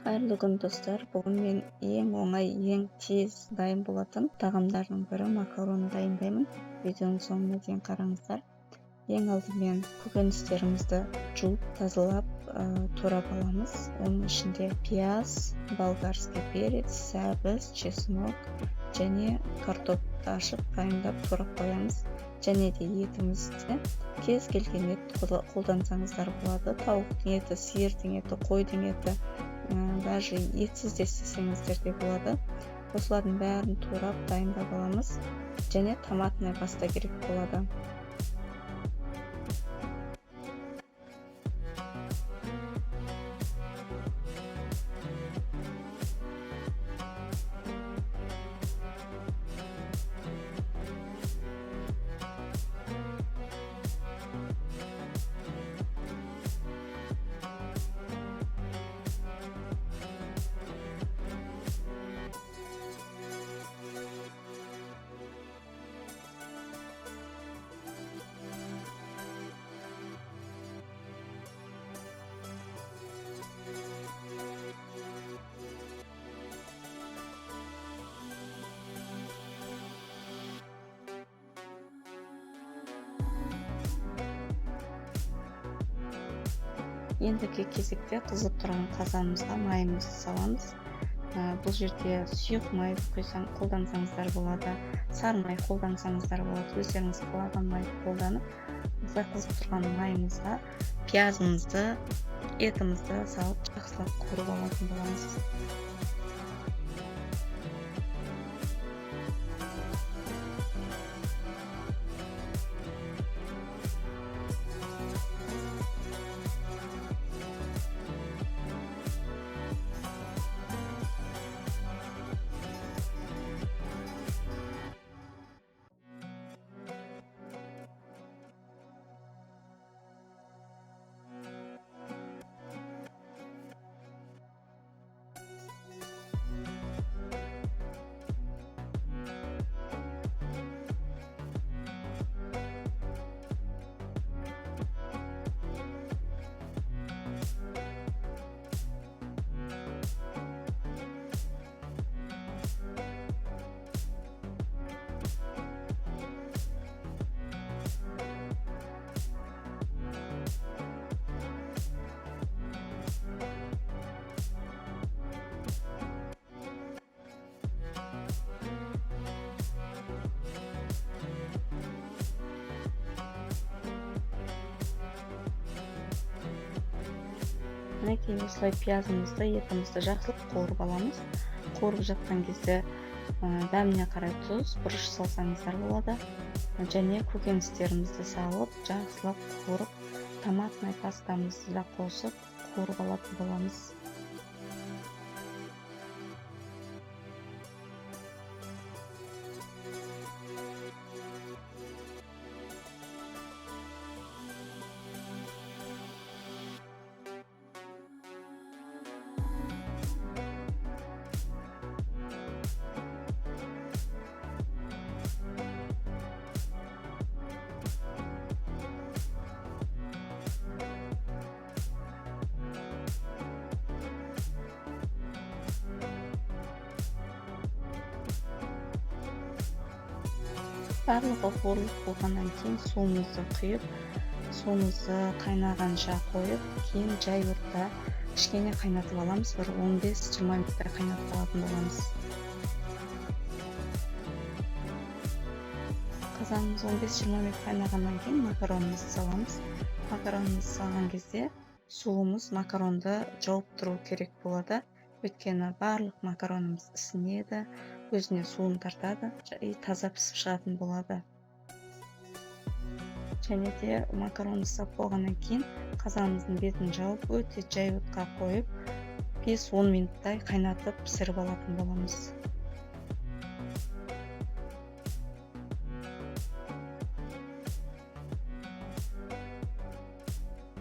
Қайырлы күн достар. Бүгін мен ең оңай, ең тез дайын болатын тағамдардың бірі макарон дайындаймын. Видеоның соңына дейін қараңыздар. Ең алдымен көкөністерімізді жуып, тазалап, турап аламыз. Оның ішінде пияз, болгарский перец, сәбіз, чеснок және картопты ашып, дайындап турап қоямыз. Және де етімізді кез келген ет қолдансаңыздар болады. Тауықтың еті, сиырдың еті, қойдың еті, даже етсіз де істесеңіздер де болады. Осылардың бәрін турап дайындап аламыз. Және томатный паста керек болады. Ендігі кезекте қызып тұрған қазанымызға майымызды саламыз. Бұл жерде сұйық май қолдансаңыздар болады, сары май қолдансаңыздар болады. Өздеріңіз қалаған майды қолданып, осылай қызып тұрған майымызға пиязымызды, етімізді салып, жақсылап қуырып алатын боламыз. Мінекей осылай пиязымызды, етімізді жақсылап қуырып аламыз. Қуырып жатқан кезде дәміне қарай тұз, бұрыш салсаңыздар болады. Және көкөністерімізді салып, жақсылап қуырып, томатный пастамызды да қосып, қуырып алатын боламыз. Барлығы қуырылып болғаннан кейін суымызды құйып, суымызды қайнағанша қойып, кейін жай отта кішкене қайнатып аламыз. Бір 15-20 минуттай қайнатып алатын боламыз. Қазанымыз 15-20 минут қайнағаннан кейін макаронымызды саламыз. Макаронымызды салған кезде суымыз макаронды жауып тұру керек болады. Өйткені барлық макаронымыз ісінеді, өзіне суын тартады, таза пісіп шығатын болады. Және де макаронды сап болғаннан кейін қазанымыздың бетін жауып, өте жай отқа қойып, 5-10 минуттай қайнатып пісіріп алатын боламыз.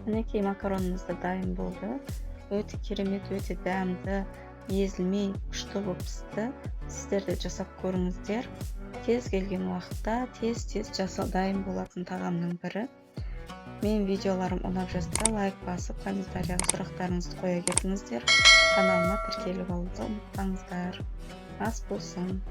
Мінекей макаронымызды дайын болды. Өте керемет, өте дәмді, езілмей, күшті болып пісті. Сіздер де жасап көріңіздер. Кез келген уақытта тез дайын болатын тағамның бірі. Мен видеоларым ұнап жатса лайк басып, комментарияға сұрақтарыңызды қоя кетіңіздер. Каналыма тіркеліп алуды ұмытпаңыздар. Ас болсын.